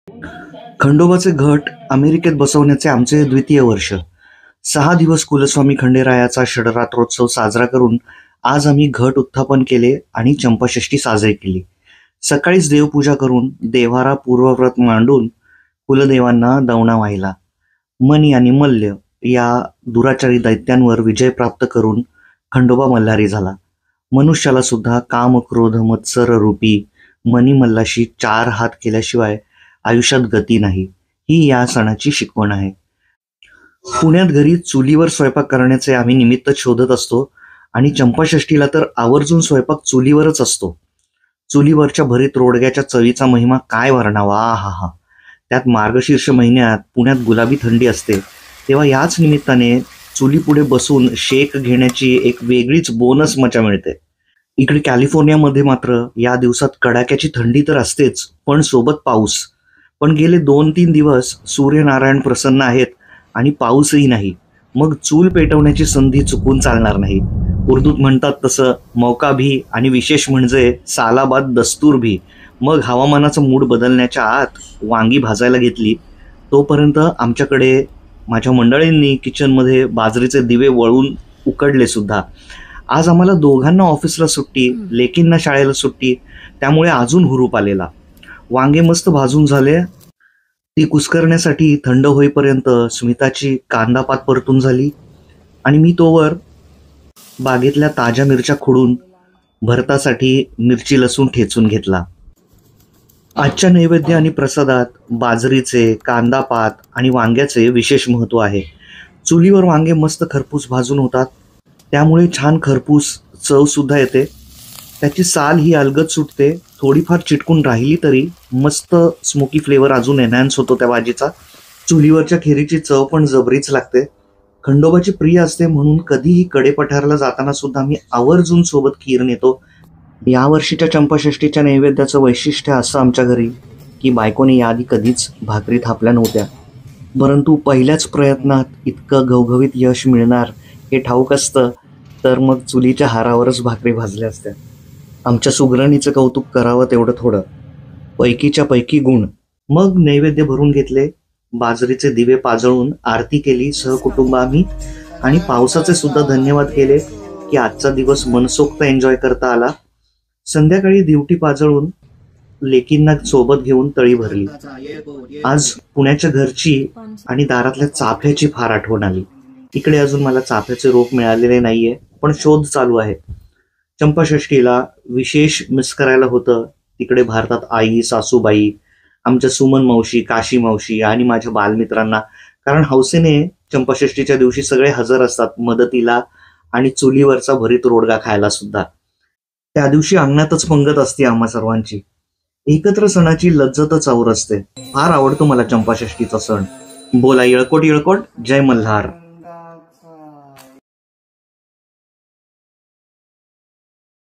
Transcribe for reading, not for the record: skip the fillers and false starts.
खंडोबाचे घट अमेरिकेत बसवण्याचे आमचे द्वितीय वर्ष. 6 दिवस कुलस्वामी खंडेरायाचा षडरात्रोत्सव साजरा करून आज आम्ही घट उत्थापन केले आणि चंपाषष्ठी साजरी केली. सकाळीच देवपूजा करून देव्हारा पूर्वव्रत मांडून कुलदेवांना दवणा वाहिला. मनी आणि मल्ल या दुराचारी दैत्यांवर विजय प्राप्त करून खंडोबा मल्हारी झाला. मनुष्याला सुद्धा काम क्रोध मत्सर रूपी मनीमल्लाशी 4 हात केल्याशिवाय आयुष्यात गती नाही, ही या सणाची शिकवण आहे. पुण्यात घरी चुलीवर स्वयंपाक करण्याचे आम्ही निमित्त शोधत असतो आणि चंपाषष्ठीला तर आवर्जून स्वयंपाक चुलीवरच असतो. चुलीवरच्या भरीत रोडग्याच्या चवीचा महिमा काय वर्णावा. हा हा. त्यात मार्गशीर्ष महिन्यात पुण्यात गुलाबी थंडी असते, तेव्हा याच निमित्ताने चुलीपुढे बसून शेक घेण्याची एक वेगळीच बोनस मजा मिळते. इकडे कॅलिफोर्नियामध्ये मात्र या दिवसात कडाक्याची थंडी तर असतेच, पण सोबत पाऊस. पण गेले 2-3 दिवस सूर्यनारायण प्रसन्न आहेत आणि पाऊसही नाही. मग चूल पेटवण्याची संधी चुकून चालणार नाही. उर्दूत म्हणतात तसं मौका भी आणि विशेष म्हणजे सालाबाद दस्तूर भी. मग हवामानाचा मूड बदलण्याच्या आत वांगी भाजायला घेतली. तोपर्यंत आमच्याकडे माझ्या मंडळींनी किचनमध्ये बाजरीचे दिवे वळून उकडले सुद्धा. आज आम्हाला दोघांना ऑफिसला सुट्टी, लेकींना शाळेला सुट्टी, त्यामुळे अजून हुरूप आलेला. वांगे मस्त भाजून झाले. ती कुस्करण्यासाठी थंड होईपर्यंत स्मिताची कांदापात परतून झाली आणि मी तोवर बागेतल्या ताज्या मिरच्या खोडून भरतासाठी मिरची लसूण ठेचून घेतला. आजच्या नैवेद्य आणि प्रसादात बाजरीचे, कांदापात आणि वांग्याचे विशेष महत्त्व आहे. चुलीवर वांगे मस्त खरपूस भाजून होतात, त्यामुळे छान खरपूस चव सुद्धा येते. त्याची साल ही अलगद सुटते. थोडीफार चिटकून राहिली तरी मस्त स्मोकी फ्लेवर अजून एनहान्स होतो त्या भाजीचा. चुलीवरच्या खिरीची चव पण जबरीच लागते. खंडोबाची प्रिय असते म्हणून कधीही कडेपठारला जाताना सुद्धा मी आवर्जून सोबत खीर नेतो. यावर्षीच्या चंपाषष्ठीच्या नैवेद्याचं वैशिष्ट्य असं आमच्या घरी की बायकोने याआधी कधीच भाकरी थापल्या नव्हत्या, परंतु पहिल्याच प्रयत्नात इतकं घवघवीत यश मिळणार हे ठाऊक असतं तर मग चुलीच्या हारावरच भाकरी भाजल्या असत्या. आमच्या सुगरणीचं कौतुक करावं तेवढं थोडं. पैकीच्या पैकी गुण. मग नैवेद्य भरून घेतले, बाजरीचे दिवे पाजळून आरती केली सहकुटुंब आम्ही, आणि पावसाचे सुद्धा धन्यवाद केले की आजचा दिवस मनसोक्त एन्जॉय करता आला. संध्याकाळी दिवटी पाजळून लेकींना सोबत घेऊन तळी भरली. आज पुण्याच्या घरची आणि दारातल्या चाफ्याची फार आठवण आली. इकडे अजून मला चाफ्याचे रोप मिळालेले नाहीये, पण शोध चालू आहे. चंपाषष्ठीला विशेष मिस करायला होतं तिकडे भारतात आई, सासूबाई, आमच्या सुमन मावशी, काशी मावशी आणि माझ्या बालमित्रांना, कारण हौसेने चंपाषष्ठीच्या दिवशी सगळे हजर असतात मदतीला आणि चुलीवरचा भरीत रोडगा खायला सुद्धा. त्या दिवशी अंगणातच पंगत असते आम्हा सर्वांची. एकत्र सणाची लज्जतच और असते. फार आवडतो मला चंपाषष्ठीचा सण. बोला येळकोट येळकोट, जय मल्हार.